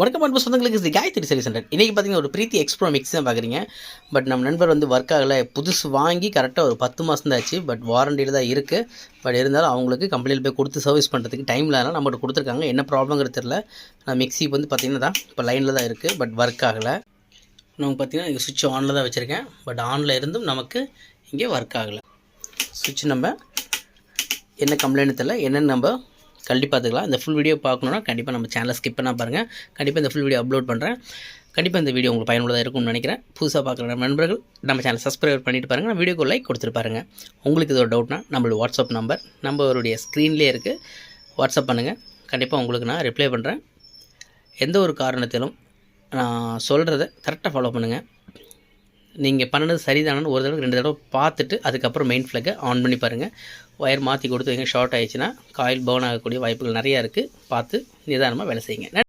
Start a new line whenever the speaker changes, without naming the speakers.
வணக்கம் அன்பு சொந்தங்களுக்கு இது காயத்ரி சர்வீஸ் சென்டர். இன்றைக்கி பார்த்தீங்கன்னா ஒரு பிரீத்தி எக்ஸ்ப்ரோ மிக்ஸ் தான் பார்க்குறீங்க. பட் நம்ம நண்பர் வந்து ஒர்க் ஆகலை, புதுசு வாங்கி கரெக்டாக ஒரு 10 மாதம் தான் ஆச்சு. பட் வாரண்டியில் தான் இருக்குது. பட் இருந்தாலும் அவங்களுக்கு கம்பெனியில் போய் கொடுத்து சர்வீஸ் பண்ணுறதுக்கு டைம் இல்லாதனால நம்மகிட்ட கொடுத்துருக்காங்க. என்ன ப்ராப்ளங்கிறது தெரில. நான் மிக்ஸி வந்து பார்த்திங்கன்னா தான் இப்போ லைனில் தான் இருக்குது. பட் ஒர்க் ஆகலை. நமக்கு பார்த்திங்கன்னா இங்கே சுவிட்ச் ஆனில் தான் வச்சுருக்கேன். பட் ஆனில் இருந்தும் நமக்கு இங்கே ஒர்க் ஆகலை. சுவிட்ச் நம்ம என்ன கம்ப்ளைண்ட் தெரியல, என்னென்னு நம்ம கண்டிப்பாக பார்த்துக்கலாம். இந்த ஃபுல் வீடியோ பார்க்கணுன்னா கண்டிப்பாக நம்ம சேனலை ஸ்கிப் பண்ணால் பாருங்கள். கண்டிப்பாக இந்த ஃபுல் வீடியோ அப்லோட் பண்ணுறேன். கண்டிப்பாக இந்த வீடியோ உங்களுக்கு பயனுள்ளதாக இருக்கும்னு நினைக்கிறேன். புதுசாக பார்க்குற நண்பர்கள் நம்ம சேனல் சப்ஸ்கிரைப் பண்ணிட்டு பாருங்கள். நான் வீடியோக்கு லைக் கொடுத்துட்டு பாருங்கள். உங்களுக்கு இது ஒரு டவுட்னா நம்மளோட வாட்ஸ்அப் நம்பர் நம்மளுடைய ஸ்க்ரீன்லேயே இருக்குது. வாட்ஸ்அப் பண்ணுங்கள். கண்டிப்பாக உங்களுக்கு நான் ரிப்ளை பண்ணுறேன். எந்த ஒரு காரணத்திலும் நான் சொல்கிறத கரெக்டாக ஃபாலோ பண்ணுங்கள். நீங்கள் பண்ணது சரிதானு ஒரு தடவை 2 தடவை பார்த்துட்டு அதுக்கப்புறம் மெயின் ஃப்ளக்கை ஆன் பண்ணி பாருங்கள். ஒயர் மாற்றி கொடுத்து எங்கே ஷார்ட் ஆகிடுச்சுன்னா காயில் பர்ன் ஆகக்கூடிய வாய்ப்புகள் நிறையா இருக்குது. பார்த்து நிதானமாக வேலை செய்யுங்க.